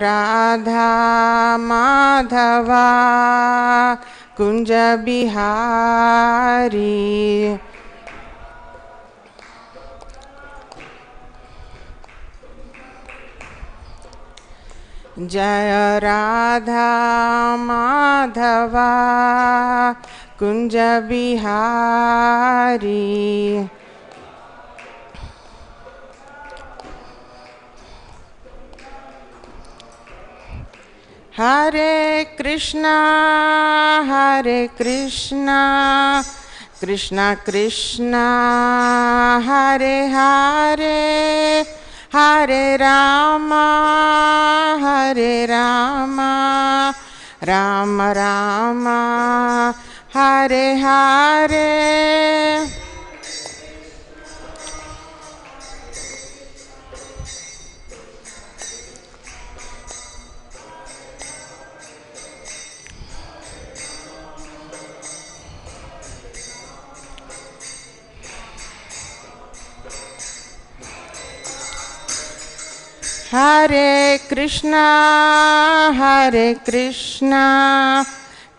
राधा माधवा कुंज बिहारी जय राधा माधवा कुंज बिहारी हरे कृष्णा कृष्णा कृष्णा हरे हरे हरे राम राम राम हरे हरे हरे कृष्णा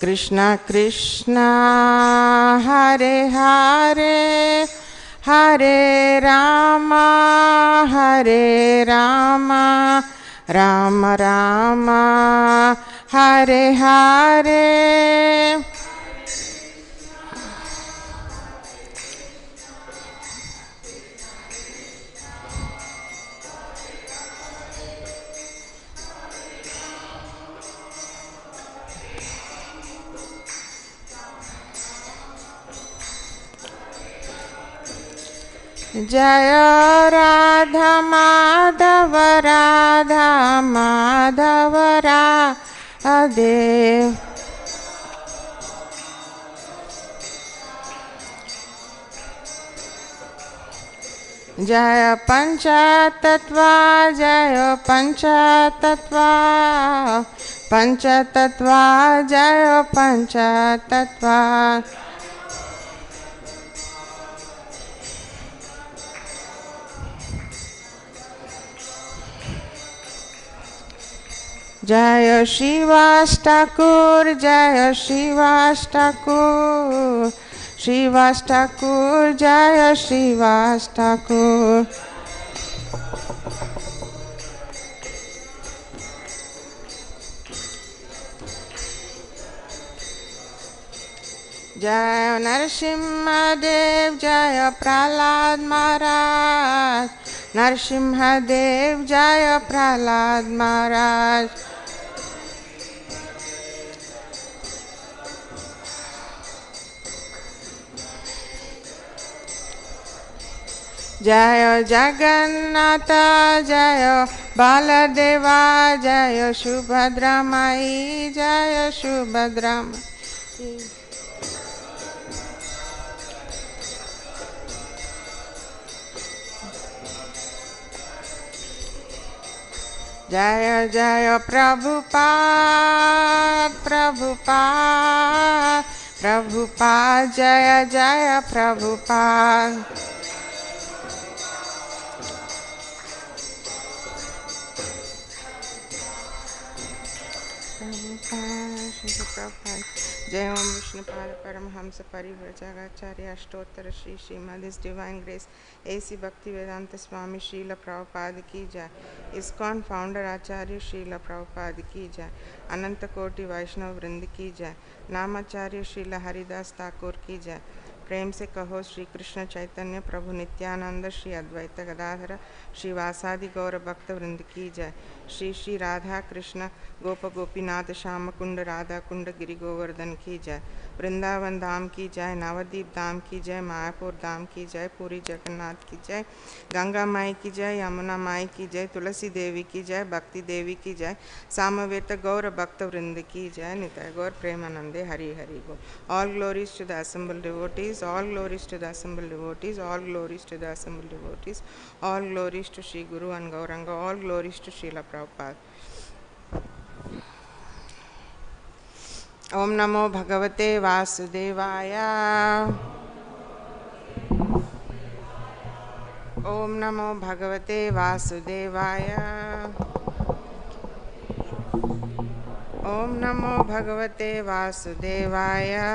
कृष्णा कृष्णा हरे हरे हरे राम राम राम हरे हरे जय राधा माधव राधे जय पंचतत्वा पंचतत्वा जय पंचतत्वा जय शिवाष्टकुर जय शिवाष्टकुर जय शिवाष्टकुर जय नरसिंहदेव जय प्रहलाद महाराज नरसिंहदेव जय प्रहलाद महाराज जय जगन्नाथ जय बालदेवा जय सुभद्रा माई जय सुभद्रा माई जय जय प्रभुपाद जय जय प्रभुपाद जय ओम विष्णुपाद परमहंस परिव्राजकाचार्य अष्टोत्तर श्री श्रीमद इस डिवाइन ग्रेस ऐसी भक्ति वेदांत स्वामी श्रील प्रभुपाद की जय। इस्कॉन फाउंडर आचार्य श्रील प्रभुपाद की जय। अनंत कोटि वैष्णव वृंद की जय। नामाचार्य श्रील हरिदास ठाकुर की जय। प्रेम से कहो श्री कृष्ण चैतन्य प्रभु नित्यानंद श्री अद्वैत गदाधर श्री वासादि गौर भक्त वृंद की जय। श्री श्री राधा कृष्ण गोप गोपीनाथ श्याम कुंड राधा कुंड गिरि गोवर्धन की जय। वृंदावन धाम की जय। नवद्वीप धाम की जय। मायापुर धाम की जय। पूरी जगन्नाथ की जय। गंगा माई की जय। यमुना माई की जय। तुलसी देवी की जय। भक्ति देवी की जय। सामवेद गौर भक्त वृंद की जय। निताय गौर प्रेमानंदे हरि हरि गो। All glories to the assembled devotees. All glories to the assembled devotees. All glories to the assembled devotees. All glories to Sri Guru and Gauranga. All glories to Srila Prabhupada. Om Namo Bhagavate Vasudevaya. Om Namo Bhagavate Vasudevaya. Om Namo Bhagavate Vasudevaya.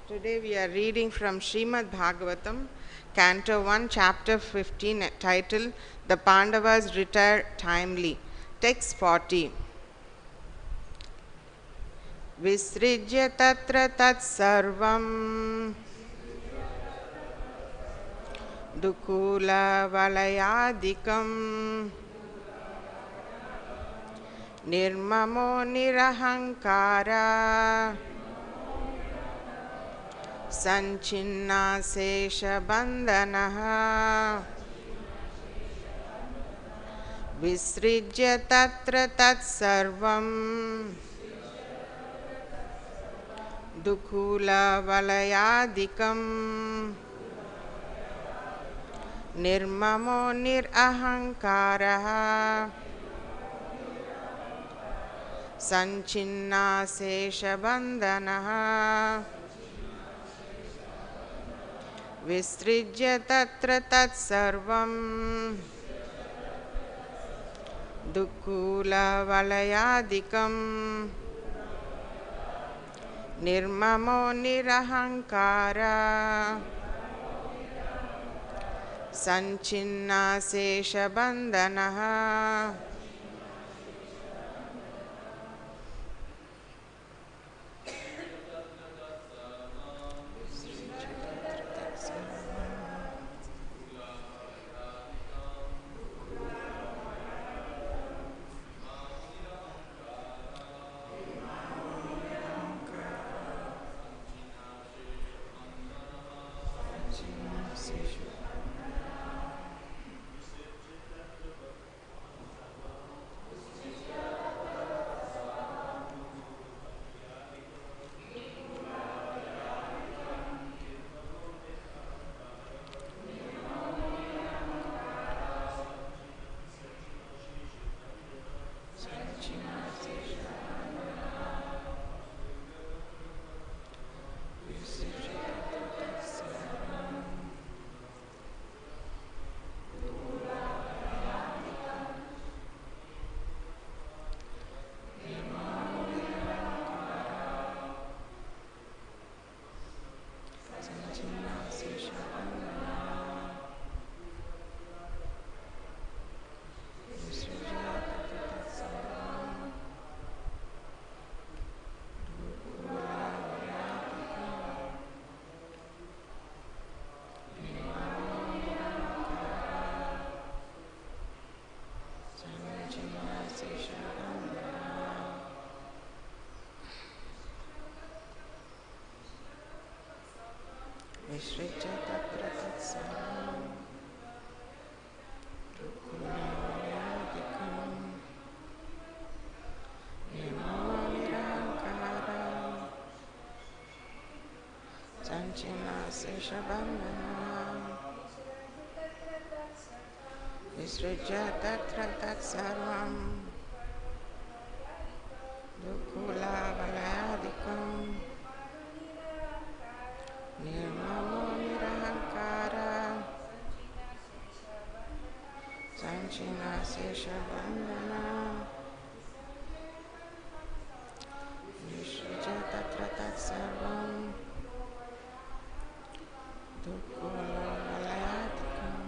Today we are reading from Srimad Bhagavatam, Canto 1, Chapter 15, titled The Pandavas Retire Timely. Text 40. Visṛjya tatra tat sarvam dukūla-valayādikam nirmamo nirahaṅkāraḥ sañchinnāśeṣa-bandhanaḥ visṛjya tatra tat sarvam dukūla-valayādikam nirmamo nirahaṅkāraḥ sañchinnāśeṣa-bandhanaḥ visṛjya tatra tat sarvam dukūla-valayādikam nirmamo nirahaṅkāraḥ sañchinnāśeṣa-bandhanaḥ visṛjya tatra tat sarvam dukūla-valayādikam nirmamo nirahaṅkāraḥ sañchinnāśeṣa-bandhanaḥ visṛjya tatra tat sarvam dukūla-valayādikam nirmamo nirahaṅkāraḥ sañchinnāśeṣa-bandhanaḥ visṛjya tatra tat sarvam dukūla-valayādikam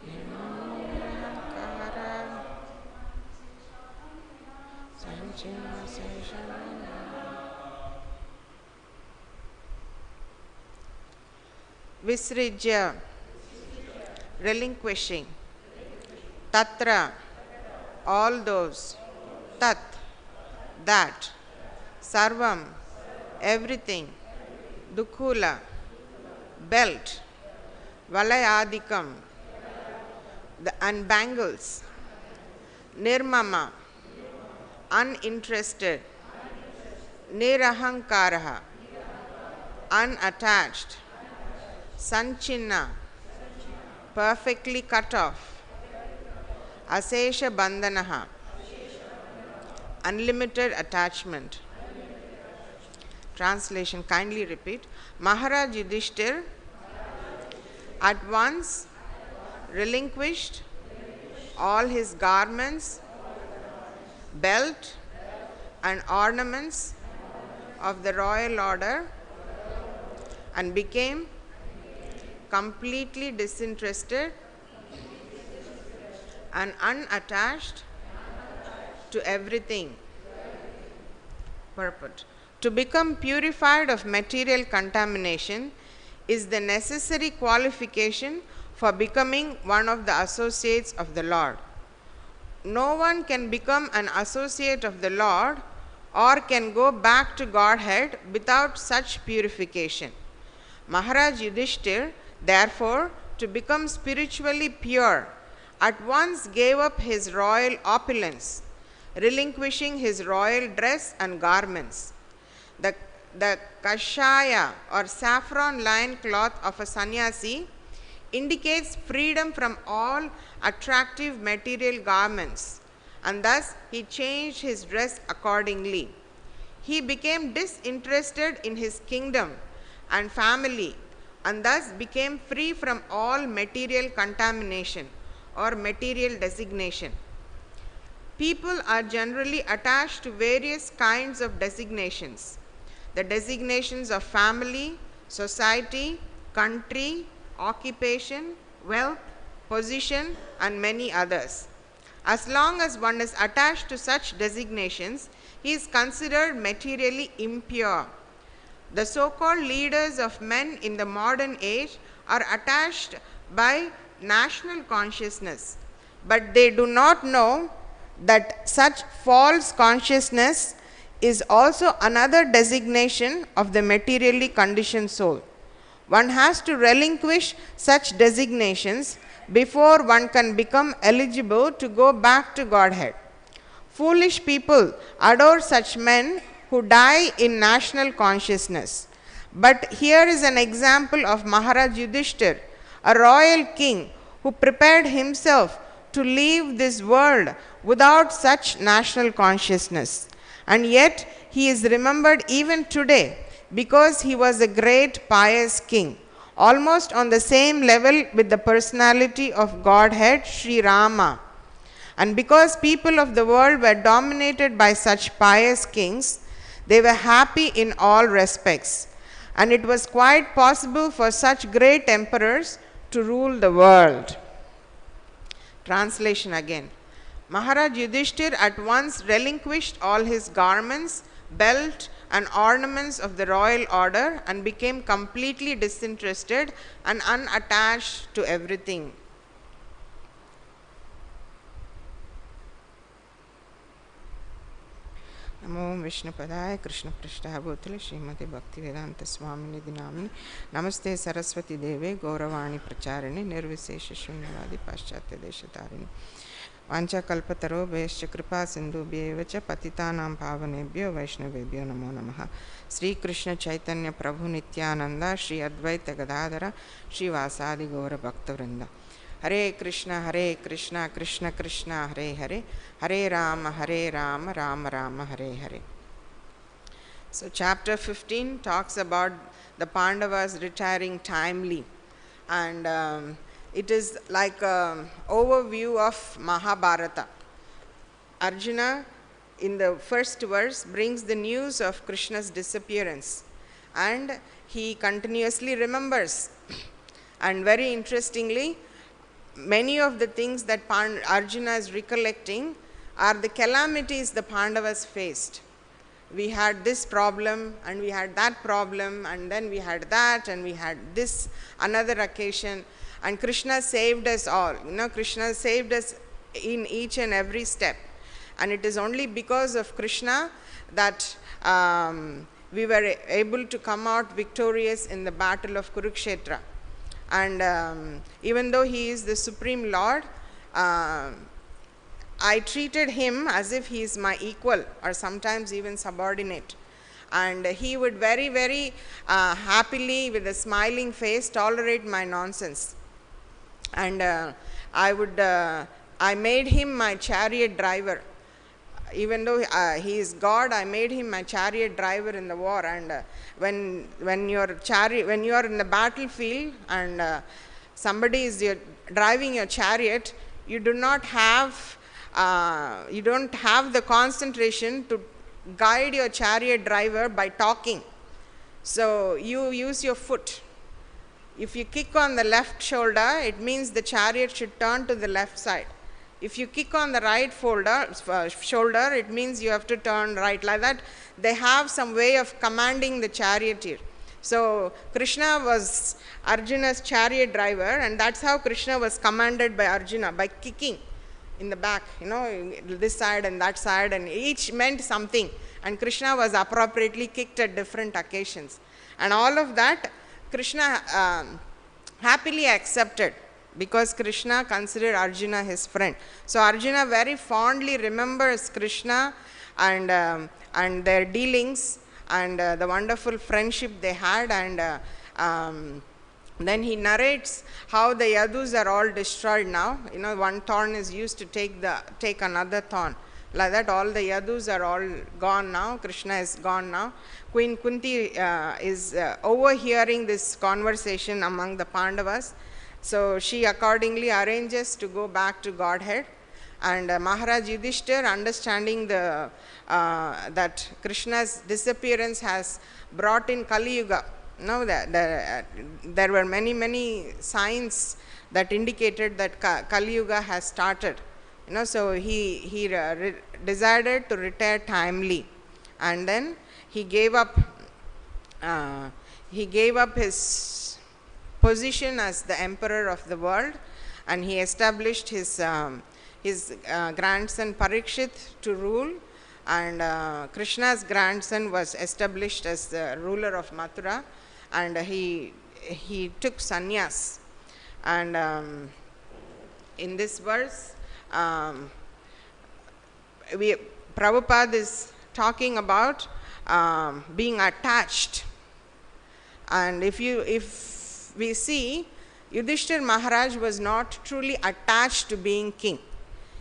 nirmamo nirahaṅkāraḥ sañchinnāśeṣa-bandhanaḥ. Visṛjya, relinquishing. Tatra, all those. Tat, that. Sarvam, everything. Dukūla, belt. Valaya-ādikam, and bangles. Nirmama, uninterested. Nirahaṅkāraḥ, unattached. Sañchinna, perfectly cut off. Aśeṣa-bandhanaḥ, unlimited attachment. Translation, kindly repeat. Mahārāja Yudhiṣṭhira at once relinquished all his garments, belt, and ornaments of the royal order and became completely disinterested and unattached to everything. Purport. To become purified of material contamination is the necessary qualification for becoming one of the associates of the Lord. No one can become an associate of the Lord or can go back to Godhead without such purification. Mahārāja Yudhiṣṭhira, therefore, to become spiritually pure, at once gave up his royal opulence, relinquishing his royal dress and garments. The kashaya or saffron lined cloth of a sannyasi indicates freedom from all attractive material garments, and thus he changed his dress accordingly. He became disinterested in his kingdom and family, and thus became free from all material contamination or material designation. People are generally attached to various kinds of designations. The designations of family, society, country, occupation, wealth, position, and many others. As long as one is attached to such designations, he is considered materially impure. The so-called leaders of men in the modern age are attached by national consciousness, but they do not know that such false consciousness is also another designation of the materially conditioned soul. One has to relinquish such designations before one can become eligible to go back to Godhead. Foolish people adore such men who die in national consciousness. But here is an example of Mahārāja Yudhiṣṭhira, a royal king who prepared himself to leave this world without such national consciousness. And yet he is remembered even today because he was a great pious king, almost on the same level with the personality of Godhead, Sri Rama. And because people of the world were dominated by such pious kings, they were happy in all respects. And it was quite possible for such great emperors to rule the world. Translation again. Mahārāja Yudhiṣṭhira at once relinquished all his garments, belt, and ornaments of the royal order and became completely disinterested and unattached to everything. Namo Vishnupadaya Krishna Prishtaha Bhutale Srimati Bhaktivedanta Swamini Dinamini Namaste Saraswati Deve Gauravani Pracharine Nirvisesha Shunyavadi Paschatya Deshatarini Vancha Kalpataro Vaishya Kripa Sindhubhyev cha Patitanam Pavanebhyo Vaishnavebhyo Namo Namaha. Sri Krishna Chaitanya Prabhu Nityananda Sri Advaita Gadadhara Sri Vasadi Gaura Bhaktavrinda. Hare Krishna, Krishna Krishna, Hare Hare, Hare Rama, Rama Rama, Hare Hare. So chapter 15 talks about the Pandavas retiring timely, and it is like an overview of Mahabharata. Arjuna in the first verse brings the news of Krishna's disappearance, and he continuously remembers. And very interestingly, many of the things that Arjuna is recollecting are the calamities the Pandavas faced. We had this problem, and we had that problem, and then we had that, and we had this another occasion, and Krishna saved us all. Krishna saved us in each and every step. And it is only because of Krishna that we were able to come out victorious in the battle of Kurukshetra. And even though he is the Supreme Lord, I treated him as if he is my equal or sometimes even subordinate. And he would very, very happily, with a smiling face, tolerate my nonsense. And I made him my chariot driver. even though he is God, I made him my chariot driver in the war. And when you are in the battlefield and somebody is driving your chariot, you don't have the concentration to guide your chariot driver by talking. So you use your foot. If you kick on the left shoulder, it means the chariot should turn to the left side. If you kick on the right shoulder, it means you have to turn right. Like that, they have some way of commanding the charioteer. So Krishna was Arjuna's chariot driver, and that's how Krishna was commanded by Arjuna, by kicking in the back, this side and that side, and each meant something. And Krishna was appropriately kicked at different occasions. And all of that, Krishna happily accepted, because Krishna considered Arjuna his friend. So Arjuna very fondly remembers Krishna and their dealings and the wonderful friendship they had. And then he narrates how the yadus are all destroyed now. One thorn is used to take another thorn. Like that, all the yadus are all gone now. Krishna is gone now. Queen Kunti is overhearing this conversation among the Pandavas. So she accordingly arranges to go back to Godhead. And Mahārāja Yudhiṣṭhira, understanding that Krishna's disappearance has brought in Kali Yuga. There were many signs that indicated that Kali Yuga has started. So he decided to retire timely, and then he gave up his position as the emperor of the world, and he established his grandson Parikshit to rule, and Krishna's grandson was established as the ruler of Mathura, and he took sannyas. And in this verse, Prabhupada is talking about being attached. And if we see, Yudhiṣṭhira Maharaj was not truly attached to being king.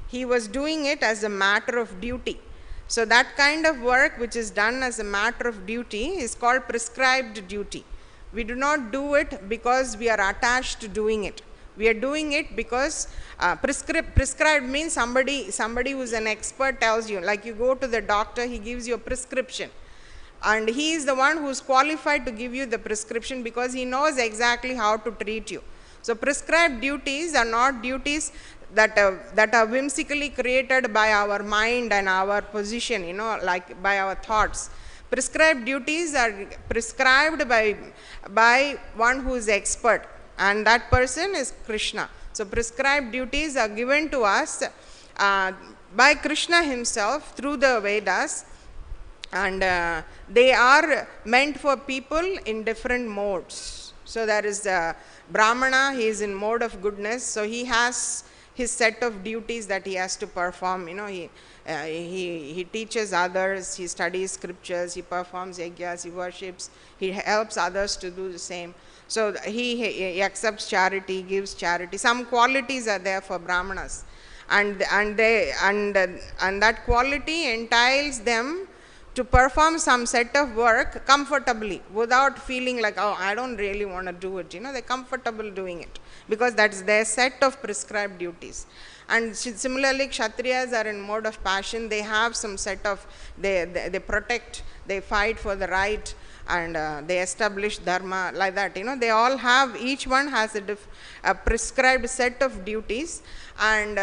He was doing it as a matter of duty. So that kind of work which is done as a matter of duty is called prescribed duty. We do not do it because we are attached to doing it. We are doing it because prescribed means somebody who is an expert tells you, like you go to the doctor, he gives you a prescription. And he is the one who is qualified to give you the prescription because he knows exactly how to treat you. So prescribed duties are not duties that are whimsically created by our mind and our position, like by our thoughts. Prescribed duties are prescribed by one who is expert, and that person is Krishna. So prescribed duties are given to us by Krishna himself through the Vedas, and they are meant for people in different modes. So there is the Brahmana, he is in mode of goodness, so he has his set of duties that he has to perform. He teaches others, he studies scriptures, he performs yajnas, he worships, he helps others to do the same. So he accepts charity, gives charity. Some qualities are there for Brahmanas, and that quality entails them to perform some set of work comfortably without feeling like, oh, I don't really want to do it. They're comfortable doing it because that's their set of prescribed duties. And similarly, Kshatriyas are in mode of passion. They have some set of, they protect, they fight for the right, and they establish dharma, like that. They all have, each one has a prescribed set of duties. And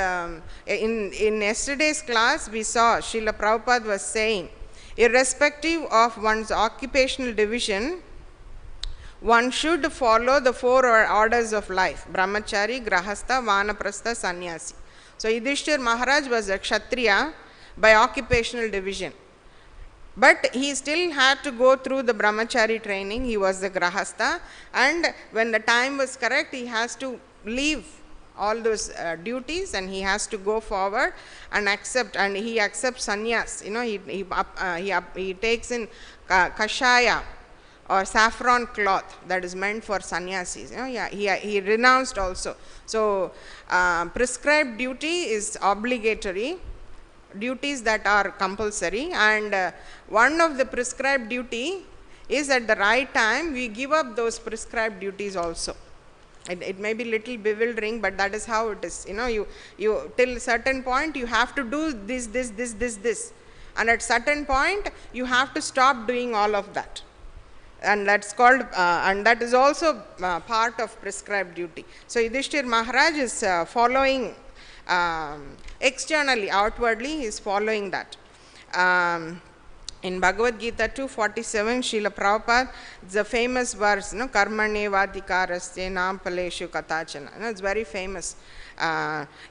in yesterday's class, we saw Srila Prabhupada was saying, irrespective of one's occupational division, one should follow the four orders of life: brahmachari, grahastha, vanaprastha, sannyasi. So Yudhiṣṭhira Maharaj was a Kshatriya by occupational division, but he still had to go through the brahmachari training. He was the grahastha, and when the time was correct, he has to leave all those duties, and he has to go forward and accept, and he accepts sannyas. He takes in kashaya or saffron cloth that is meant for sannyasis. He renounced also. So prescribed duty is obligatory, duties that are compulsory, and one of the prescribed duty is at the right time we give up those prescribed duties also. It may be little bewildering, but that is how it is. You till a certain point you have to do this, and at certain point you have to stop doing all of that, and that's called and that is also part of prescribed duty. So Yudhiṣṭhira Maharaj is following externally, outwardly he is following that. In Bhagavad Gita 247, Srila Prabhupada, the famous verse, karmaṇeva-adhikārasya nāmpaleshu katachana. It's very famous.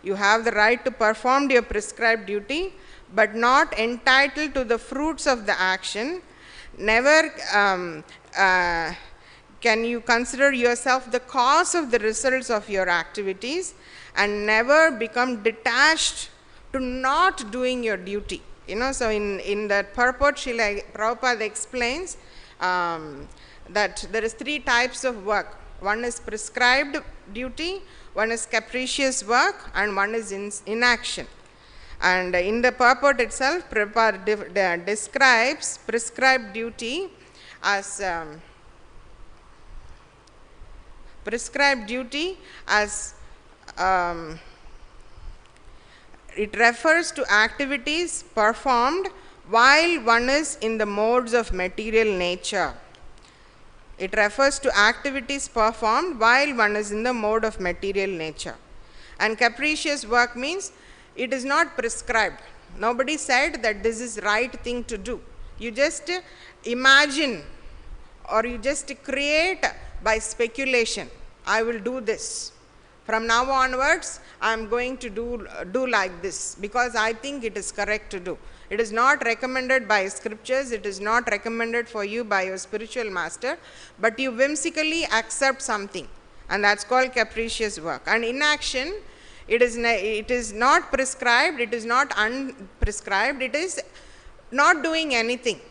You have the right to perform your prescribed duty, but not entitled to the fruits of the action. Never can you consider yourself the cause of the results of your activities, and never become detached to not doing your duty. So in that purport, Srila Prabhupada explains that there is 3 types of work. One is prescribed duty, one is capricious work, and one is inaction. And in the purport itself, Prabhupada describes prescribed duty as it refers to activities performed while one is in the modes of material nature. It refers to activities performed while one is in the mode of material nature. And capricious work means it is not prescribed. Nobody said that this is right thing to do. You just imagine, or you just create by speculation. I will do this. From now onwards, I am going to do like this because I think it is correct to do. It is not recommended by scriptures, it is not recommended for you by your spiritual master, but you whimsically accept something, and that's called capricious work. And inaction, it is not prescribed, it is not unprescribed, it is not doing anything.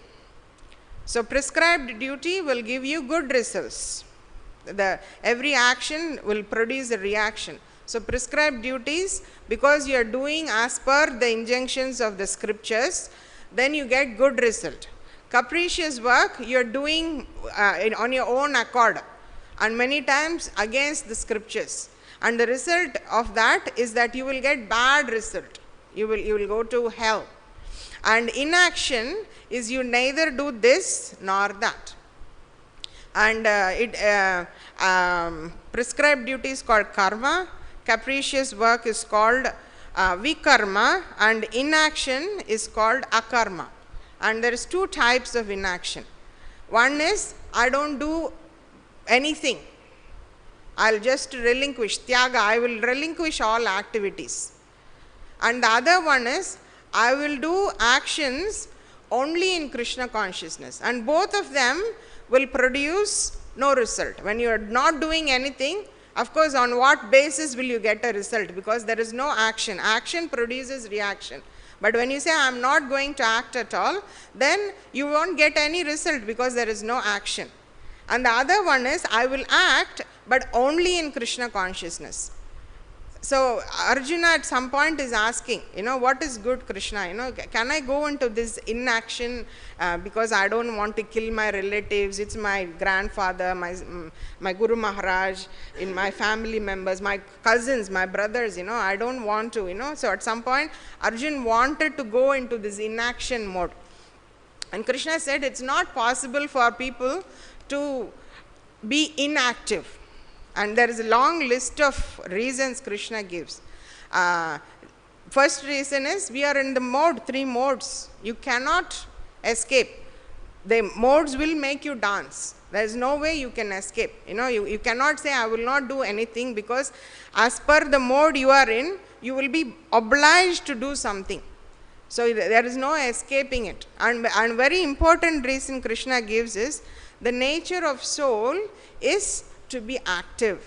So prescribed duty will give you good results. Every action will produce a reaction. So prescribed duties, because you are doing as per the injunctions of the scriptures, then you get good result. Capricious work, you are doing on your own accord, and many times against the scriptures. And the result of that is that you will get bad result. You will go to hell. And inaction is you neither do this nor that. And prescribed duty is called karma, capricious work is called vikarma, and inaction is called akarma. And there is 2 types of inaction. One is, I don't do anything. I'll just relinquish, tyaga, I will relinquish all activities. And the other one is, I will do actions only in Krishna consciousness. And both of them will produce no result. When you are not doing anything, of course, on what basis will you get a result? Because there is no action. Action produces reaction. But when you say, I am not going to act at all, then you won't get any result because there is no action. And the other one is, I will act, but only in Krishna consciousness. So Arjuna at some point is asking, what is good Krishna? Can I go into this inaction because I don't want to kill my relatives? It's my grandfather, my Guru Maharaj, in my family members, my cousins, my brothers. I don't want to. So at some point, Arjuna wanted to go into this inaction mode, and Krishna said it's not possible for people to be inactive. And there is a long list of reasons Krishna gives. First reason is, we are in the mode, 3 modes. You cannot escape. The modes will make you dance. There is no way you can escape. You cannot say, I will not do anything, because as per the mode you are in, you will be obliged to do something. So there is no escaping it. And very important reason Krishna gives is, the nature of soul is to be active.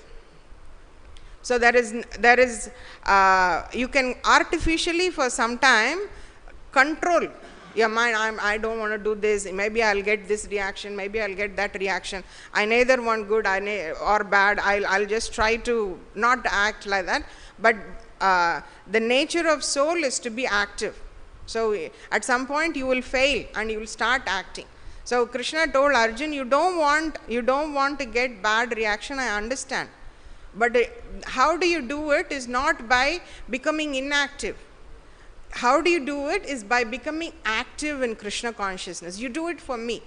So there is you can artificially for some time control your mind. I don't want to do this, maybe I'll get this reaction, maybe I'll get that reaction, I neither want good or bad, I'll just try to not act like that. But the nature of soul is to be active. So at some point you will fail and you will start acting. So Krishna told Arjun, you don't want to get bad reaction, I understand. But how do you do it is not by becoming inactive. How do you do it is by becoming active in Krishna consciousness. You do it for me.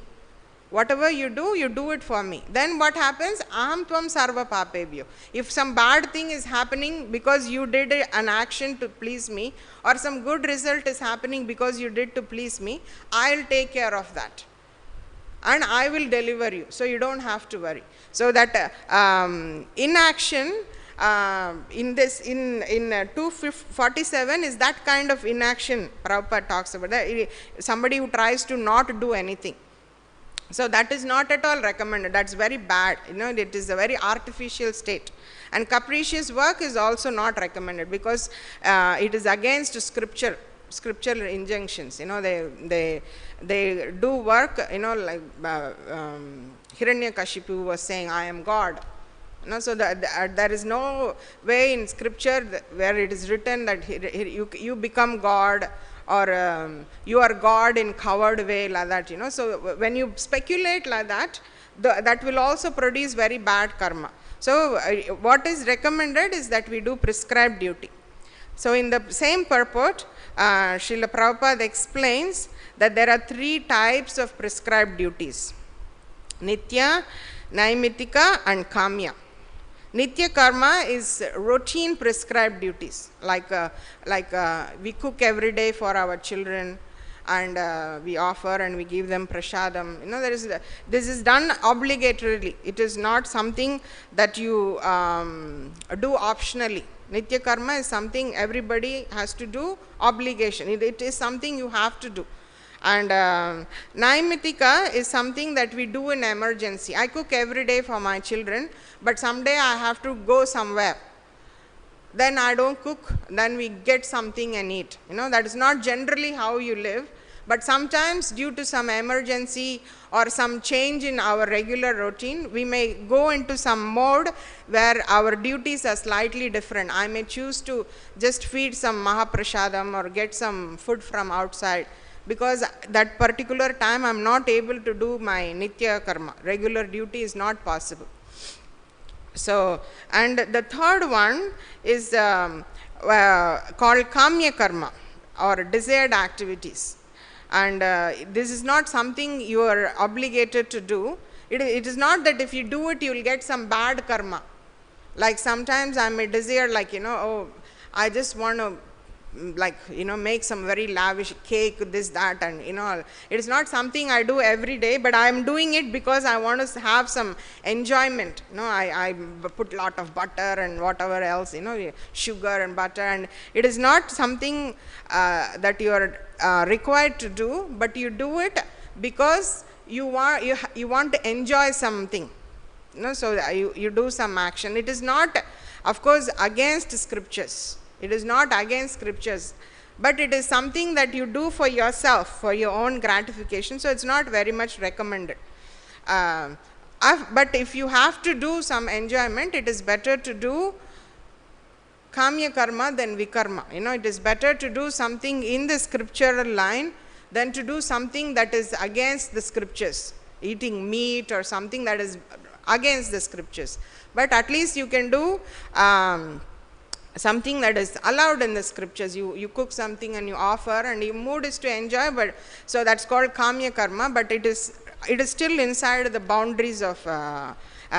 Whatever you do it for me. Then what happens? Aham tvam sarva papebhyo. If some bad thing is happening because you did an action to please me, or some good result is happening because you did to please me, I'll take care of that. And I will deliver you. So you don't have to worry. So that inaction in 247 is that kind of inaction Prabhupada talks about. Somebody who tries to not do anything. So that is not at all recommended. That's very bad. It is a very artificial state. And capricious work is also not recommended because it is against scriptural injunctions. They do work, like Hiranyakashipu was saying, I am God. So there is no way in scripture where it is written that you become God, or you are God in coward way, like that. So when you speculate like that, that will also produce very bad karma. So what is recommended is that we do prescribed duty. So in the same purport, Srila Prabhupada explains that there are 3 types of prescribed duties: Nitya, Naimitika and Kamya. Nitya karma is routine prescribed duties, like we cook every day for our children, and we offer and we give them prasadam. This is done obligatorily. It is not something that you do optionally. Nitya karma is something everybody has to do, obligation. It is something you have to do. And Naimitika is something that we do in emergency. I cook every day for my children, but someday I have to go somewhere. Then I don't cook, then we get something and eat. That is not generally how you live, but sometimes due to some emergency or some change in our regular routine, we may go into some mode where our duties are slightly different. I may choose to just feed some Mahaprasadam or get some food from outside, because that particular time I am not able to do my Nitya karma. Regular duty is not possible. So, and the third one is called Kamya karma, or desired activities. And this is not something you are obligated to do. It is not that if you do it, you will get some bad karma. Like sometimes I may desire, like, oh, I just want to, make some very lavish cake, this, that, and it is not something I do every day, but I am doing it because I want to have some enjoyment. I put lot of butter and whatever else, sugar and butter, and it is not something that you are required to do, but you do it because you want to enjoy something. So you do some action. It is not, of course, against scriptures. It is not against scriptures, but it is something that you do for yourself, for your own gratification. So it's not very much recommended. But if you have to do some enjoyment, it is better to do Kamya karma than Vikarma. It is better to do something in the scriptural line than to do something that is against the scriptures, eating meat or something that is against the scriptures. But at least you can do something that is allowed in the scriptures. You cook something and you offer, and your mood is to enjoy, but so that's called Kamya karma, but it is still inside the boundaries of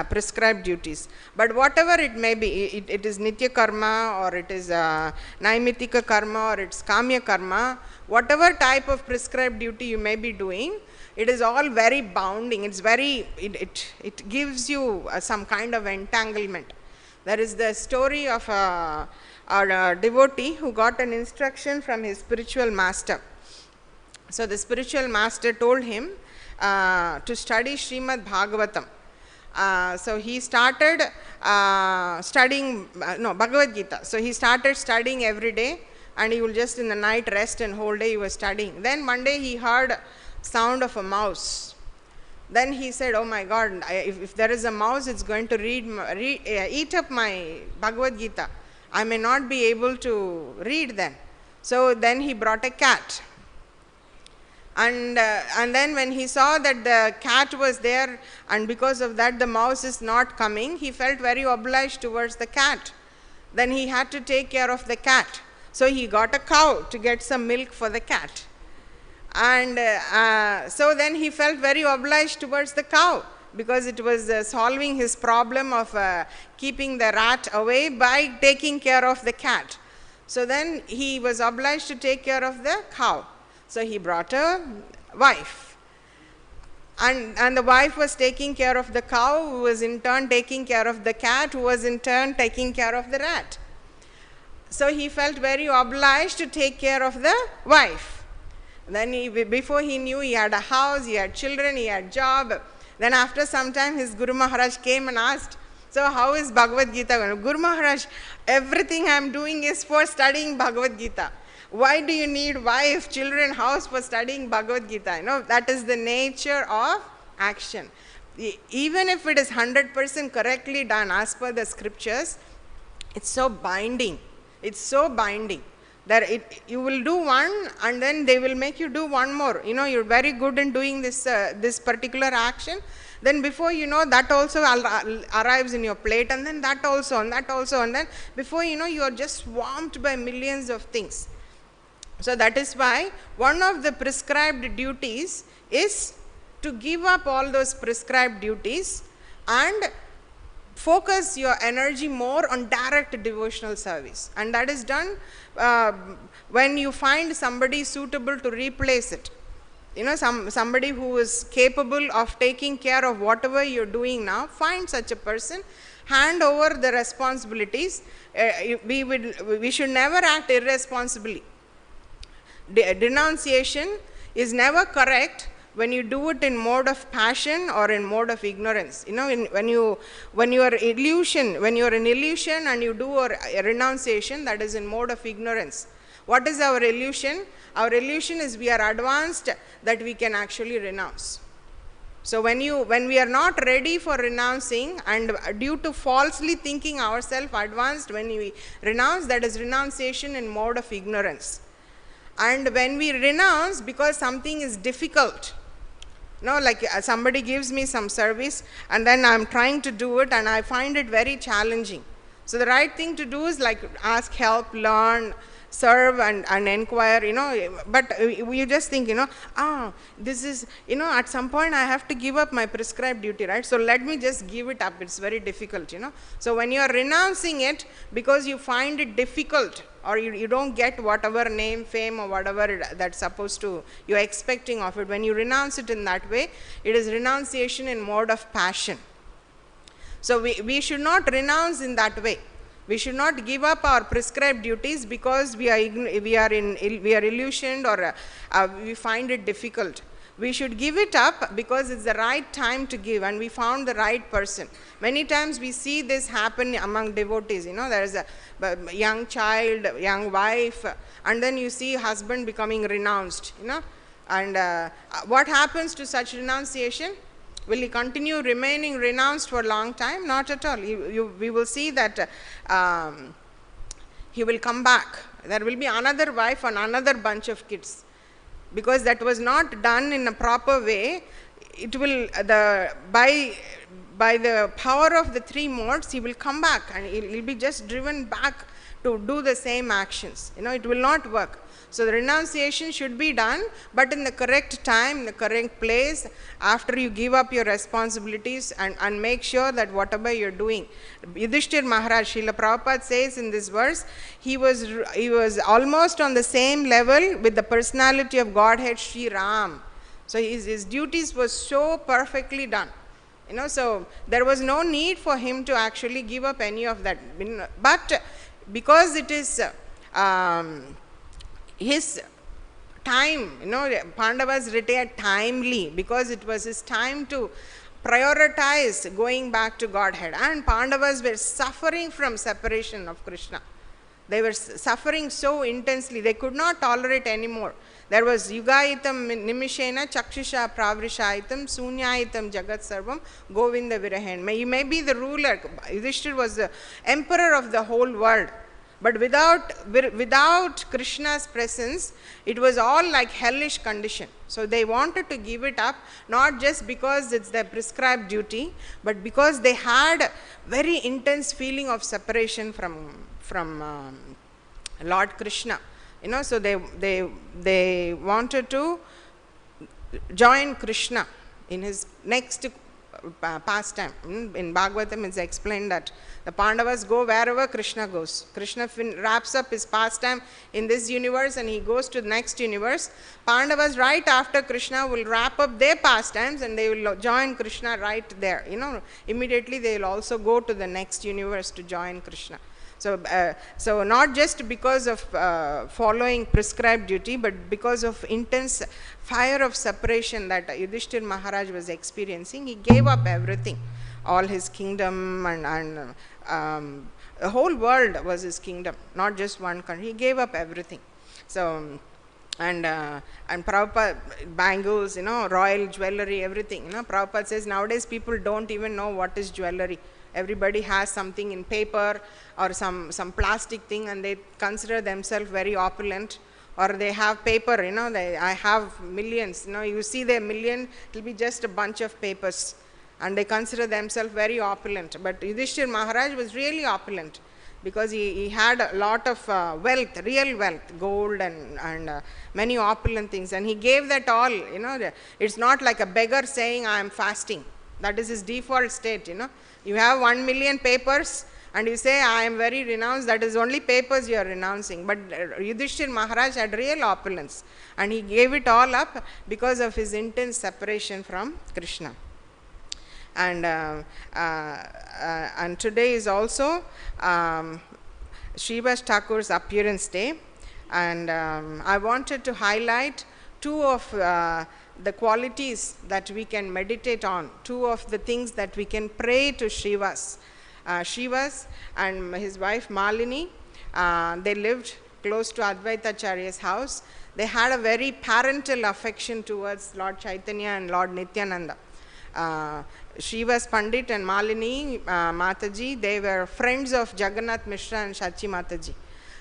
prescribed duties. But whatever it may be, it is Nitya karma, or it is Naimitika karma, or it's Kamya karma, whatever type of prescribed duty you may be doing, it is all very bounding. It gives you some kind of entanglement. There is the story of a devotee who got an instruction from his spiritual master. So the spiritual master told him to study Srimad Bhagavatam. So he started studying Bhagavad Gita. So he started studying every day, and he will just in the night rest, and whole day he was studying. Then one day he heard sound of a mouse. Then he said, oh my God, if there is a mouse, it's going to eat up my Bhagavad Gita. I may not be able to read then. So then he brought a cat. And then when he saw that the cat was there, and because of that the mouse is not coming, he felt very obliged towards the cat. Then he had to take care of the cat. So he got a cow to get some milk for the cat. And so then he felt very obliged towards the cow, because it was solving his problem of keeping the rat away by taking care of the cat. So then he was obliged to take care of the cow. So he brought a wife. And the wife was taking care of the cow, who was in turn taking care of the cat, who was in turn taking care of the rat. So he felt very obliged to take care of the wife. Then before he knew, he had a house, he had children, he had job. Then after some time, his Guru Maharaj came and asked, so how is Bhagavad Gita going? Guru Maharaj, everything I am doing is for studying Bhagavad Gita. Why do you need wife, children, house for studying Bhagavad Gita? You know, that is the nature of action. Even if it is 100% correctly done as per the scriptures, it's so binding. It's so binding that you will do one and then they will make you do one more. You know, you're very good in doing this particular action. Then before you know, that also arrives in your plate, and then that also, and that also, and then before you know, you are just swamped by millions of things. So that is why one of the prescribed duties is to give up all those prescribed duties and focus your energy more on direct devotional service. And that is done when you find somebody suitable to replace it. You know, somebody who is capable of taking care of whatever you're doing now, find such a person, hand over the responsibilities. We should never act irresponsibly. Denunciation is never correct when you do it in mode of passion or in mode of ignorance. You know, when you are in illusion and you do a renunciation, that is in mode of ignorance. What is our illusion? Our illusion is we are advanced, that we can actually renounce. So when we are not ready for renouncing, and due to falsely thinking ourselves advanced, when we renounce, that is renunciation in mode of ignorance. And when we renounce because something is difficult, no, like somebody gives me some service and then I am trying to do it and I find it very challenging. So the right thing to do is like ask help, learn, serve and inquire, you know, but you just think, you know, this is, you know, at some point I have to give up my prescribed duty, right? So let me just give it up. It's very difficult, you know. So when you are renouncing it because you find it difficult, or you don't get whatever name, fame, or whatever that's supposed to, you're expecting of it, when you renounce it in that way, it is renunciation in mode of passion. So we should not renounce in that way. We should not give up our prescribed duties because we are illusioned or we find it difficult. We should give it up because it's the right time to give, and we found the right person. Many times we see this happen among devotees. You know, there is a young child, young wife, and then you see husband becoming renounced. You know, and what happens to such renunciation? Will he continue remaining renounced for a long time? Not at all. We will see that he will come back. There will be another wife and another bunch of kids. Because that was not done in a proper way, it will, by the power of the three modes, he will come back and he'll be just driven back to do the same actions. You know, it will not work. So the renunciation should be done, but in the correct time, in the correct place, after you give up your responsibilities and make sure that whatever you're doing. Yudhiṣṭhira Maharaj, Srila Prabhupada says in this verse, he was almost on the same level with the personality of Godhead, Sri Ram. So his duties were so perfectly done. You know, so there was no need for him to actually give up any of that. But because it is his time, you know, Pandavas retired timely because it was his time to prioritize going back to Godhead. And Pandavas were suffering from separation of Krishna. They were suffering so intensely, they could not tolerate anymore. There was yugayitam nimishena chakshusha pravrishayitam sunyayitam jagat sarvam govinda virahen. You may be the ruler. Yudhiṣṭhira was the emperor of the whole world. But without Krishna's presence, it was all like hellish condition. So they wanted to give it up, not just because it's their prescribed duty, but because they had very intense feeling of separation from Lord Krishna. So they wanted to join Krishna in his next pastime. In Bhagavatam it's explained that the Pandavas go wherever Krishna goes. Krishna wraps up his pastime in this universe and he goes to the next universe. Pandavas right after Krishna will wrap up their pastimes and they will join Krishna right there. Immediately they will also go to the next universe to join Krishna. So not just because of following prescribed duty, but because of intense fire of separation that Yudhiṣṭhira Maharaj was experiencing, he gave up everything. All his kingdom and the whole world was his kingdom, not just one country. He gave up everything. So, and Prabhupada, bangles, royal jewelry, everything. Prabhupada says nowadays people don't even know what is jewelry. Everybody has something in paper or some plastic thing and they consider themselves very opulent, or they have paper, I have millions, you see their million, it will be just a bunch of papers and they consider themselves very opulent. But Yudhiṣṭhira Maharaj was really opulent because he had a lot of wealth, real wealth, gold and many opulent things, and he gave that all. It's not like a beggar saying I am fasting. That is his default state. You have 1 million papers and you say I am very renounced, that is only papers you are renouncing. But Yudhiṣṭhira Maharaj had real opulence and he gave it all up because of his intense separation from Krishna. And today is also Srivas Thakur's appearance day, and I wanted to highlight two of the qualities that we can meditate on, two of the things that we can pray to Srivas. Srivas and his wife Malini, they lived close to Advaitacharya's house. They had a very parental affection towards Lord Chaitanya and Lord Nityananda. Srivas Pandit and Malini Mataji, they were friends of Jagannath Mishra and Shachi Mataji.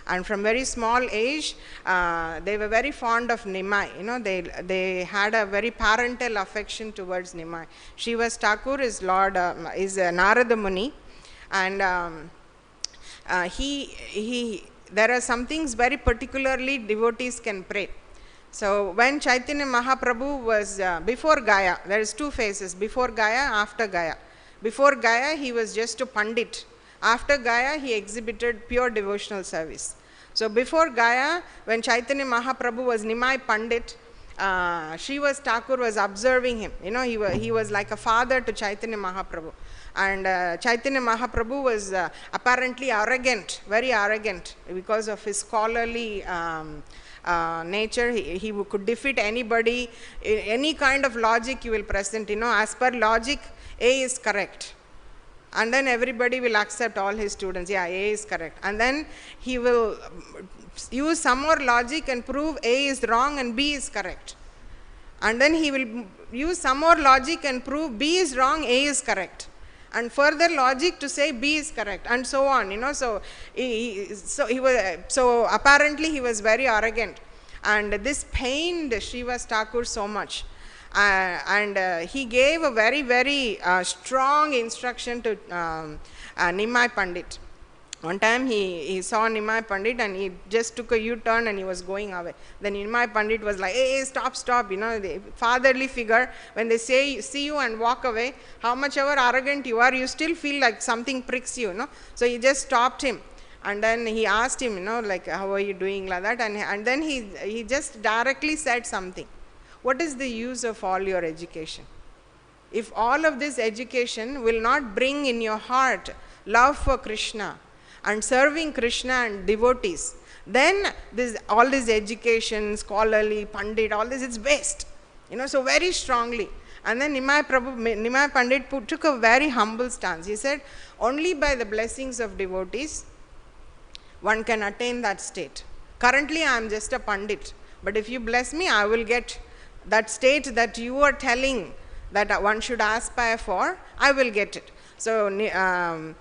And from very small age, they were very fond of Nimai. They had a very parental affection towards Nimai. Srivas Thakur is Narada Muni, and there are some things very particularly devotees can pray. So when Chaitanya Mahaprabhu was before Gaya, there is two phases, before Gaya, after Gaya. Before Gaya, he was just a Pandit. After Gaya, he exhibited pure devotional service. So before Gaya, when Chaitanya Mahaprabhu was Nimai Pandit, Srivas Thakur was observing him. He was like a father to Chaitanya Mahaprabhu. And Chaitanya Mahaprabhu was apparently arrogant, very arrogant, because of his scholarly nature. He could defeat anybody, any kind of logic you will present. As per logic, A is correct. And then everybody will accept, all his students, yeah, A is correct. And then he will use some more logic and prove A is wrong and B is correct. And then he will use some more logic and prove B is wrong, A is correct. And further logic to say B is correct, and so on. So apparently he was very arrogant, and this pained Srivas Thakur so much. And he gave a very, very strong instruction to Nimai Pandit. One time he saw Nimai Pandit and he just took a U-turn and he was going away. Then Nimai Pandit was like, hey, stop. The fatherly figure, when they see you and walk away, how much ever arrogant you are, you still feel like something pricks you, So he just stopped him. And then he asked him, like, how are you doing, like that. And then he just directly said something. What is the use of all your education? If all of this education will not bring in your heart love for Krishna and serving Krishna and devotees, then all this education, scholarly, Pandit, all this, it's waste. So very strongly. And then Nimai Pandit took a very humble stance. He said, only by the blessings of devotees, one can attain that state. Currently, I am just a Pandit. But if you bless me, I will get that state that you are telling that one should aspire for, I will get it. So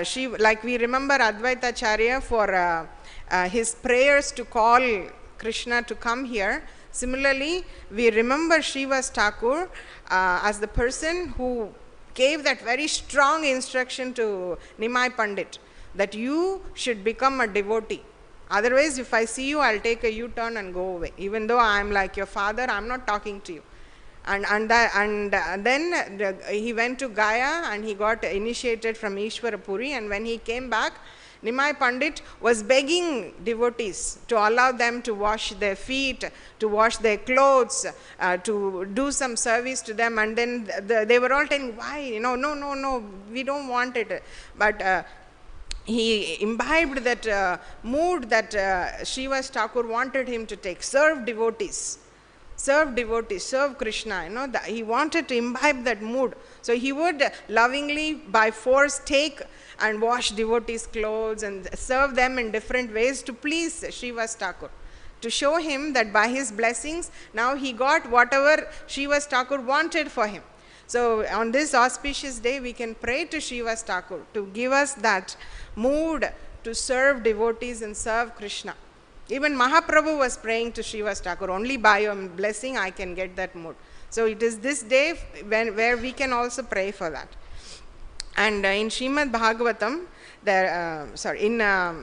she, like we remember Advaita Acharya for his prayers to call Krishna to come here. Similarly, we remember Srivas Thakur as the person who gave that very strong instruction to Nimai Pandit that you should become a devotee. Otherwise, if I see you, I'll take a U-turn and go away. Even though I'm like your father, I'm not talking to you. And then he went to Gaya and he got initiated from Ishwarapuri. And when he came back, Nimai Pandit was begging devotees to allow them to wash their feet, to wash their clothes, to do some service to them. And then they were all telling, why? No, we don't want it. But he imbibed that mood that Srivas Thakur wanted him to take. Serve devotees, serve Krishna. He wanted to imbibe that mood. So he would lovingly, by force, take and wash devotees' clothes and serve them in different ways to please Srivas Thakur, to show him that by his blessings, now he got whatever Srivas Thakur wanted for him. So on this auspicious day, we can pray to Srivas Thakur to give us that mood to serve devotees and serve Krishna. Even Mahaprabhu was praying to Srivas Thakur, only by your blessing I can get that mood. So it is this day where we can also pray for that. And in Srimad Bhagavatam,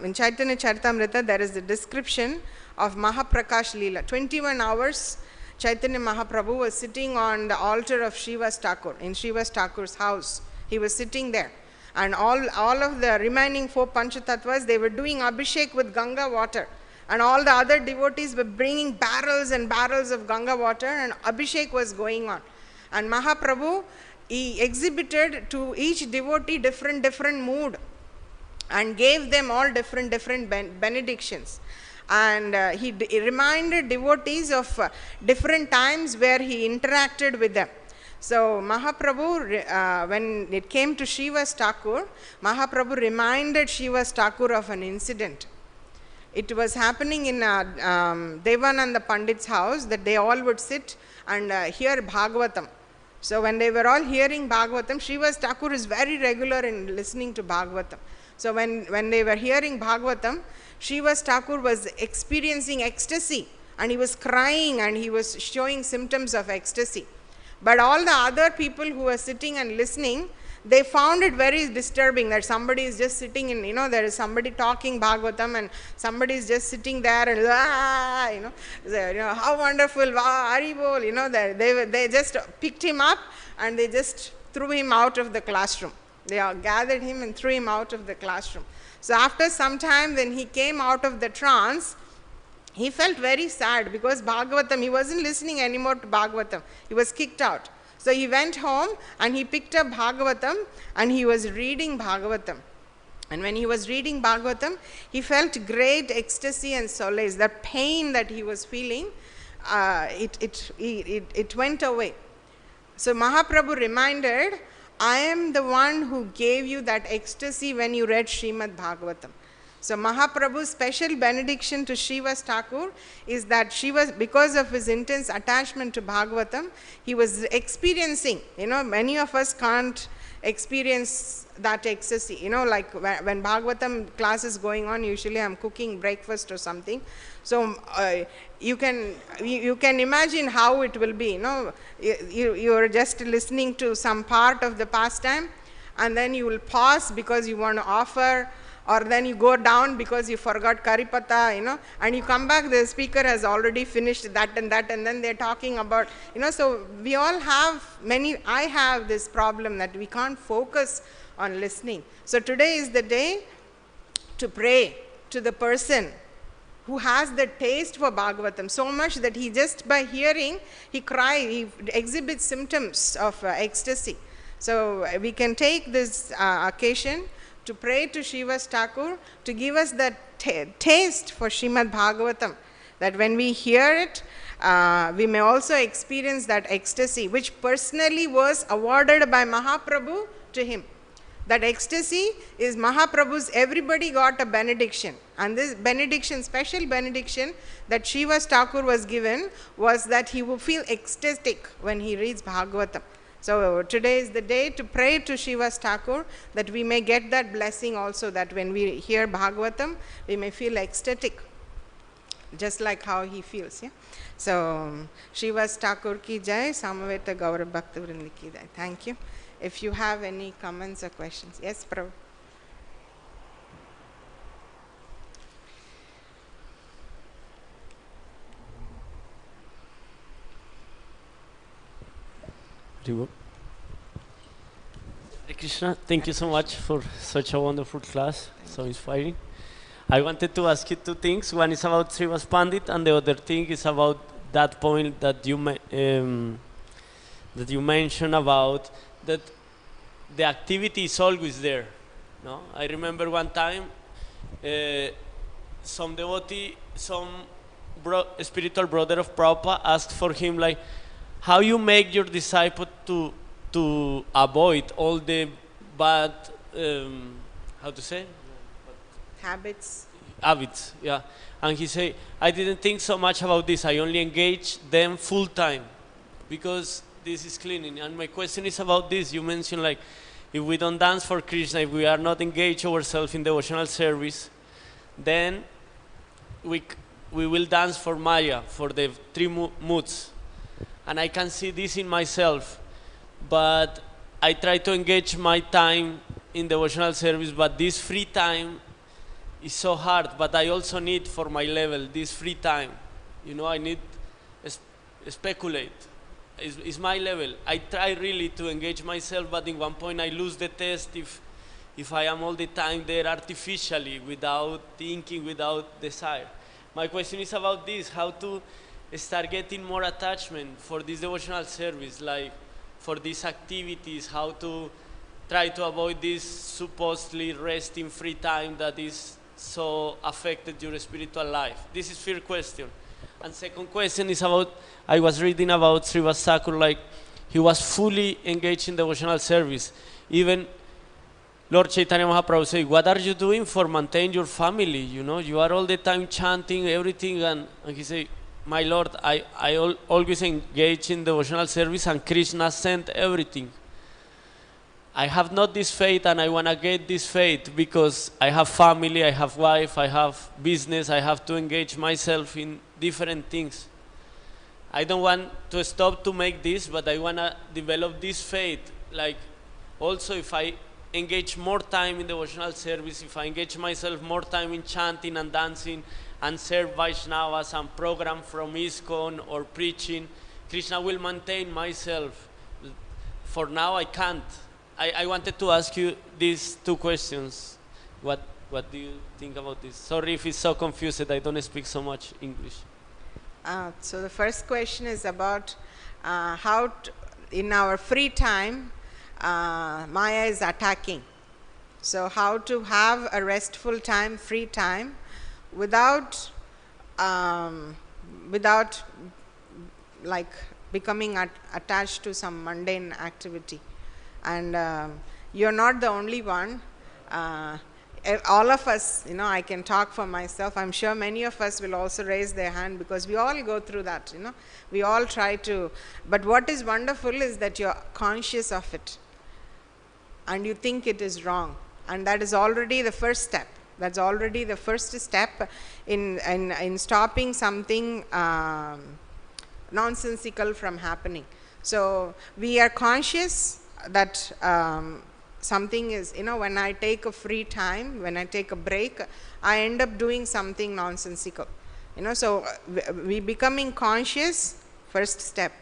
in Chaitanya Charitamrita, there is a description of Mahaprakash Leela. 21 hours, Chaitanya Mahaprabhu was sitting on the altar of Srivas Thakur, in Srivas Thakur's house. He was sitting there. And all of the remaining 4 Panchatatvas, they were doing Abhishek with Ganga water. And all the other devotees were bringing barrels and barrels of Ganga water, and Abhishek was going on. And Mahaprabhu, he exhibited to each devotee different mood and gave them all different benedictions. And he reminded devotees of different times where he interacted with them. So Mahaprabhu, when it came to Srivas Thakur, Mahaprabhu reminded Srivas Thakur of an incident. It was happening in Devananda Pandit's house that they all would sit and hear Bhagavatam. So when they were all hearing Bhagavatam, Srivas Thakur is very regular in listening to Bhagavatam. So when they were hearing Bhagavatam, Srivas Thakur was experiencing ecstasy and he was crying and he was showing symptoms of ecstasy. But all the other people who were sitting and listening, they found it very disturbing that somebody is just sitting in, there is somebody talking Bhagavatam and somebody is just sitting there and, how wonderful, Haribol, they just picked him up and they just threw him out of the classroom. They all gathered him and threw him out of the classroom. So after some time, when he came out of the trance, he felt very sad because Bhagavatam, he wasn't listening anymore to Bhagavatam. He was kicked out. So he went home and he picked up Bhagavatam and he was reading Bhagavatam. And when he was reading Bhagavatam, he felt great ecstasy and solace. The pain that he was feeling, it went away. So Mahaprabhu reminded, I am the one who gave you that ecstasy when you read Srimad Bhagavatam. So Mahaprabhu's special benediction to Srivas Thakur is that because of his intense attachment to Bhagavatam, he was experiencing, many of us can't experience that ecstasy. Like when Bhagavatam class is going on, usually I'm cooking breakfast or something. So you can imagine how it will be. You are just listening to some part of the pastime and then you will pause because you want to offer, or then you go down because you forgot karipata, and you come back, the speaker has already finished that, and then they're talking about, so we all have I have this problem that we can't focus on listening. So today is the day to pray to the person who has the taste for Bhagavatam so much that he just by hearing, he cries, he exhibits symptoms of ecstasy. So we can take this occasion to pray to Srivas Thakur to give us that taste for Srimad Bhagavatam, that when we hear it, we may also experience that ecstasy, which personally was awarded by Mahaprabhu to him. That ecstasy is Mahaprabhu's, everybody got a benediction. And this benediction, special benediction that Srivas Thakur was given was that he will feel ecstatic when he reads Bhagavatam. So today is the day to pray to Srivas Thakur that we may get that blessing also, that when we hear Bhagavatam, we may feel ecstatic, just like how he feels. Yeah? So Srivas Thakur ki jai, Samaveta Gaurav Bhakta Vrindi ki jai. Thank you. If you have any comments or questions. Yes, Prabhu. Hare Krishna, thank you so much for such a wonderful class, so inspiring. I wanted to ask you two things. One is about Srivas Pandit, and the other thing is about that point that you mentioned about that the activity is always there. No, I remember one time some devotee, some spiritual brother of Prabhupada asked for him, like, how you make your disciple to avoid all the bad, how to say? Habits. Habits, yeah. And he said, I didn't think so much about this. I only engage them full time because this is cleaning. And my question is about this. You mentioned, like, if we don't dance for Krishna, if we are not engaged ourselves in devotional service, then we will dance for Maya, for the three moods. And I can see this in myself, but I try to engage my time in devotional service, but this free time is so hard, but I also need for my level this free time. You know, I need speculate. It's my level. I try really to engage myself, but in one point I lose the test if I am all the time there artificially, without thinking, without desire. My question is about this, how to start getting more attachment for this devotional service, like for these activities, how to try to avoid this supposedly resting free time that is so affected your spiritual life. This is first question. And second question is about, I was reading about Srivas Thakur, like he was fully engaged in devotional service. Even Lord Chaitanya Mahaprabhu said, what are you doing for maintaining your family? You know, you are all the time chanting everything, and he said, my Lord, I always engage in devotional service, and Krishna sent everything. I have not this faith, and I want to get this faith because I have family, I have wife, I have business, I have to engage myself in different things. I don't want to stop to make this, but I want to develop this faith. Like, also if I engage more time in devotional service, if I engage myself more time in chanting and dancing, and serve Vaishnavas and program from ISKCON or preaching, Krishna will maintain myself. For now, I can't. I wanted to ask you these two questions. What do you think about this? Sorry if it's so confused, I don't speak so much English. So the first question is about how in our free time, Maya is attacking. So how to have a restful time, free time, without like becoming attached to some mundane activity. And you're not the only one. All of us, you know, I can talk for myself. I'm sure many of us will also raise their hand, because we all go through that, you know. We all try to, but what is wonderful is that you're conscious of it and you think it is wrong, and that is already the first step. That's already the first step in stopping something nonsensical from happening. So we are conscious that something is, you know, when I take a free time, when I take a break, I end up doing something nonsensical. You know, so we becoming conscious, first step.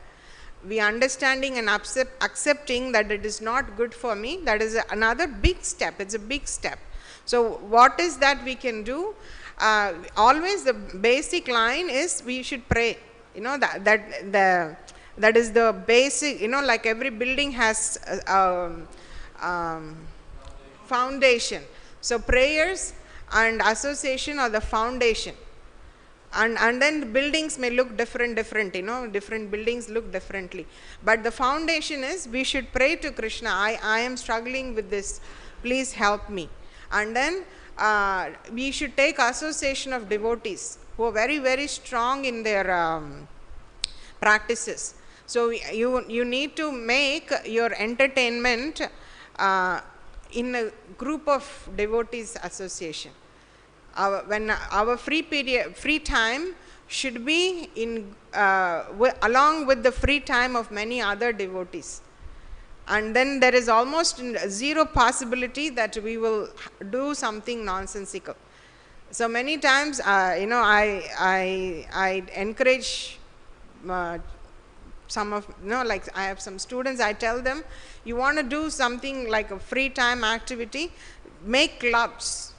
We understanding and accepting that it is not good for me, that is another big step. It's a big step. So what is that we can do? Always the basic line is we should pray. You know, that is the basic, you know, like every building has foundation. So prayers and association are the foundation. And then the buildings may look different, you know, different buildings look differently. But the foundation is we should pray to Krishna, I am struggling with this, please help me. And then we should take association of devotees who are very, very strong in their practices. So you need to make your entertainment in a group of devotees association. When our free time should be in along with the free time of many other devotees, and then there is almost zero possibility that we will do something nonsensical. So many times, I encourage some of, like I have some students, I tell them, you want to do something like a free time activity, make clubs,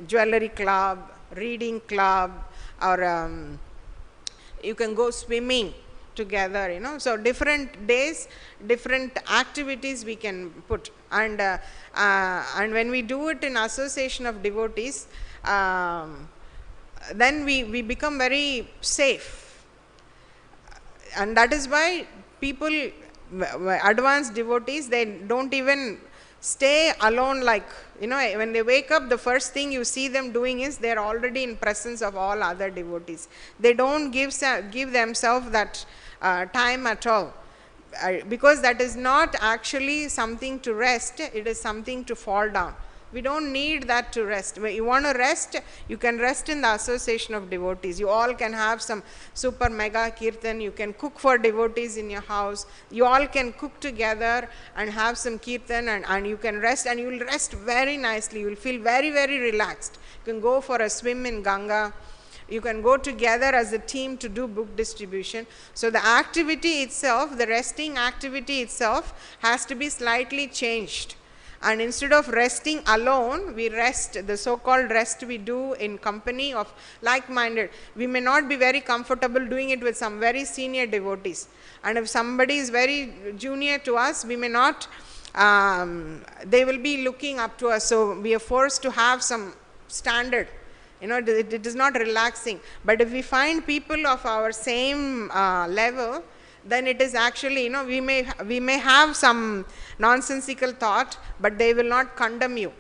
jewelry club, reading club, or you can go swimming together, so different days, different activities we can put, and when we do it in association of devotees, then we become very safe, and that is why people, advanced devotees, they don't even stay alone, like, when they wake up, the first thing you see them doing is they are already in presence of all other devotees. They don't give themselves that time at all, because that is not actually something to rest, it is something to fall down. We don't need that to rest. When you want to rest, you can rest in the association of devotees. You all can have some super mega kirtan, you can cook for devotees in your house, you all can cook together and have some kirtan, and you can rest, and you will rest very nicely, you will feel very, very relaxed. You can go for a swim in Ganga, you can go together as a team to do book distribution. So the activity itself, the resting activity itself, has to be slightly changed. And instead of resting alone, we rest, the so-called rest we do in company of like-minded. We may not be very comfortable doing it with some very senior devotees. And if somebody is very junior to us, we may not, they will be looking up to us. So we are forced to have some standard. It is not relaxing. But if we find people of our same level, then it is actually, we may have some nonsensical thought, but they will not condemn you,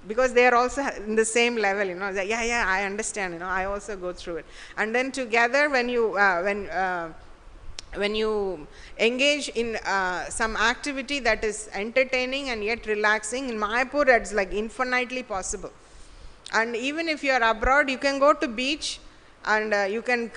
because they are also in the same level, yeah, I understand, I also go through it. And then together, when you engage in some activity that is entertaining and yet relaxing, in Mayapur it's like infinitely possible. And even if you are abroad, you can go to beach, and you can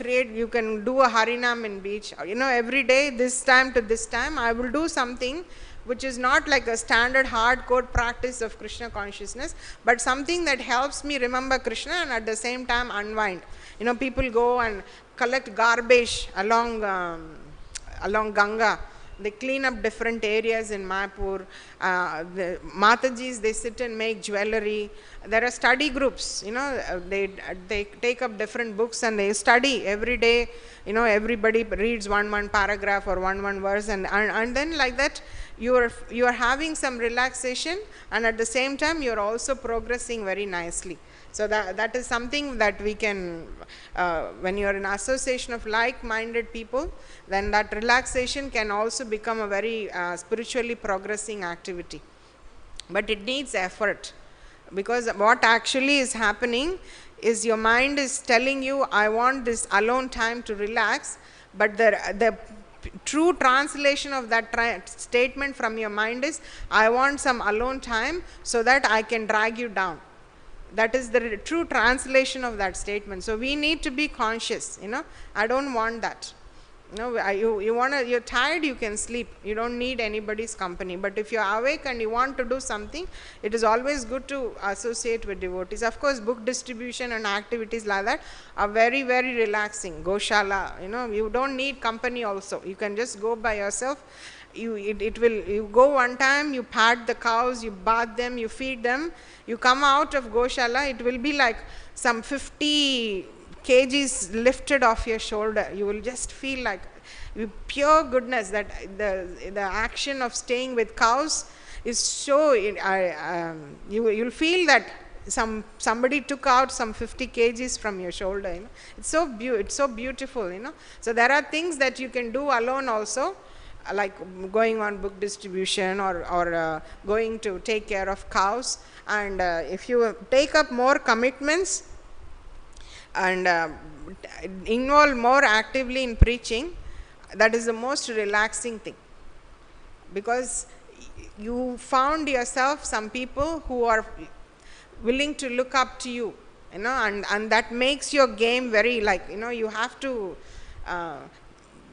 do a harinam in beach. Every day, this time to this time, I will do something which is not like a standard hardcore practice of Krishna consciousness, but something that helps me remember Krishna and at the same time unwind. People go and collect garbage along Ganga. They clean up different areas in Mayapur. The Matajis, they sit and make jewelry. There are study groups, they take up different books and they study every day. Everybody reads one paragraph or one verse, and then like that, you are having some relaxation, and at the same time you are also progressing very nicely. So that is something that we can, when you are in association of like-minded people, then that relaxation can also become a very spiritually progressing activity. But it needs effort, because what actually is happening is your mind is telling you, I want this alone time to relax, but the true translation of that statement from your mind is, I want some alone time so that I can drag you down. That is the true translation of that statement. So we need to be conscious, I don't want that. You're tired, you can sleep. You don't need anybody's company. But if you're awake and you want to do something, it is always good to associate with devotees. Of course, book distribution and activities like that are very, very relaxing. Goshala, you don't need company also. You can just go by yourself. You go one time, you pat the cows, you bath them, you feed them, you come out of Goshala, it will be like some 50 kgs lifted off your shoulder. You will just feel like pure goodness, that the action of staying with cows is so, you'll feel that somebody took out some 50 kgs from your shoulder. It's so beautiful. So there are things that you can do alone also, like going on book distribution or going to take care of cows. And if you take up more commitments and involve more actively in preaching, that is the most relaxing thing, because you found yourself some people who are willing to look up to you, and that makes your game very, like, you have to,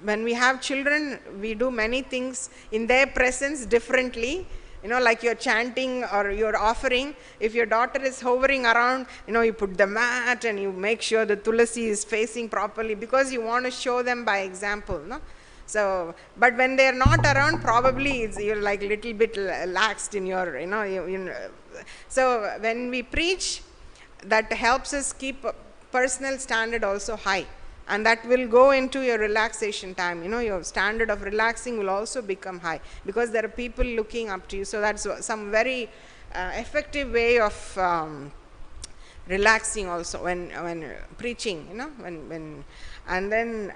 when we have children, we do many things in their presence differently, like you're chanting or you're offering. If your daughter is hovering around, you put the mat and you make sure the tulasi is facing properly, because you want to show them by example, no? So, but when they're not around, probably you're like little bit laxed in your, so when we preach, that helps us keep a personal standard also high, and that will go into your relaxation time. Your standard of relaxing will also become high, because there are people looking up to you. So that's some very effective way of relaxing also when preaching, when and then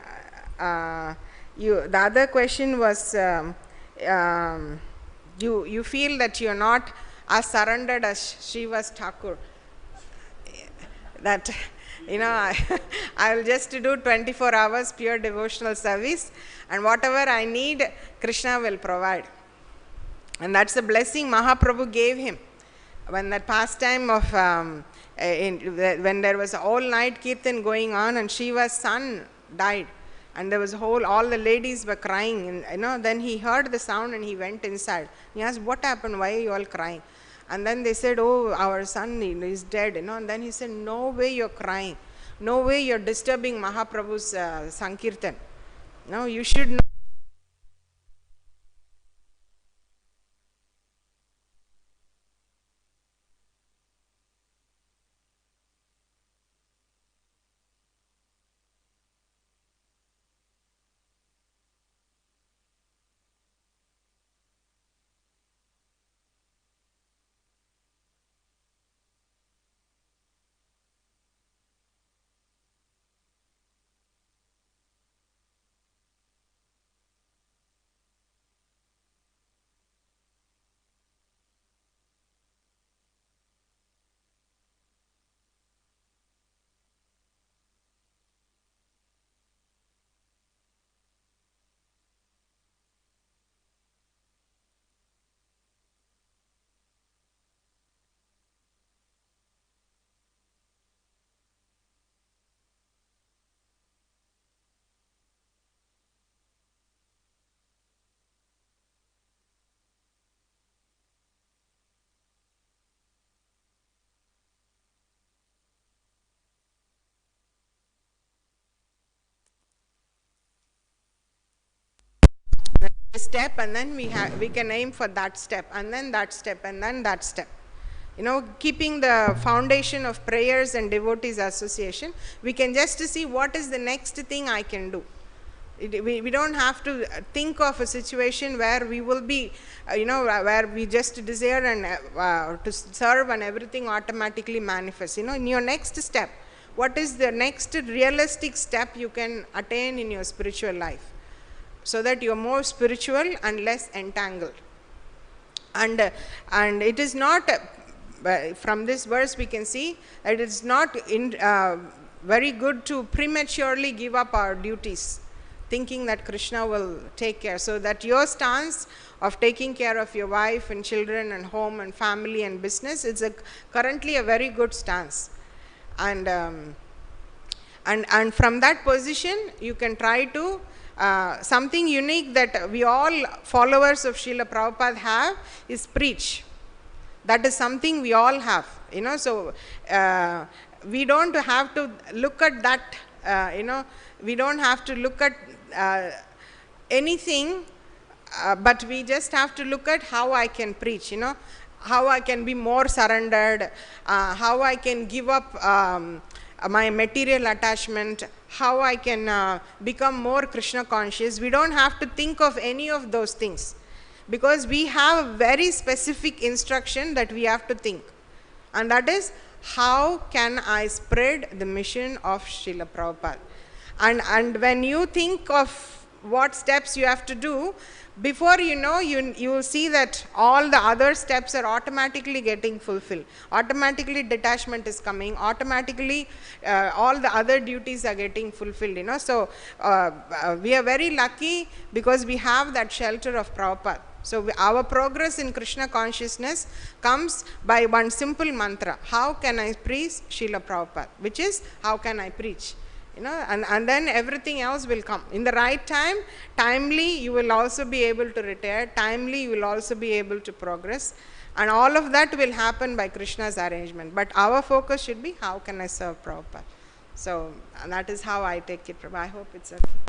the other question was, you feel that you're not as surrendered as Srivas Thakur. That, I will just do 24 hours pure devotional service, and whatever I need, Krishna will provide. And that's the blessing Mahaprabhu gave him. When that pastime of, when there was all night kirtan going on, and Shiva's son died, and there was all the ladies were crying, and then he heard the sound and he went inside. He asked, what happened? Why are you all crying? And then they said, oh, our son is dead, and then he said, no way you're crying. No way you're disturbing Mahaprabhu's Sankirtan. No, you should know. Step, and then we can aim for that step, and then that step, and then that step. Keeping the foundation of prayers and devotees association, we can just see what is the next thing I can do. We don't have to think of a situation where we will be, where we just desire and to serve and everything automatically manifests. In your next step, what is the next realistic step you can attain in your spiritual life, so that you are more spiritual and less entangled. And it is not, from this verse we can see that it is not very good to prematurely give up our duties, thinking that Krishna will take care. So that your stance of taking care of your wife and children and home and family and business is currently a very good stance. And from that position you can try to something unique that we all followers of Srila Prabhupada have is preach. That is something we all have, so we don't have to look at that, we don't have to look at anything, but we just have to look at how I can preach, how I can be more surrendered, how I can give up my material attachment, how I can become more Krishna conscious. We don't have to think of any of those things, because we have a very specific instruction that we have to think, and that is, how can I spread the mission of Srila Prabhupada? And when you think of what steps you have to do, before you know, you will see that all the other steps are automatically getting fulfilled. Automatically detachment is coming. Automatically all the other duties are getting fulfilled. So we are very lucky because we have that shelter of Prabhupada. So our progress in Krishna consciousness comes by one simple mantra: how can I preach Srila Prabhupada? Which is, how can I preach? And then everything else will come. In the right time, timely, you will also be able to retire. Timely, you will also be able to progress. And all of that will happen by Krishna's arrangement. But our focus should be, how can I serve Prabhupada? So that is how I take it, Prabhupada. I hope it's okay.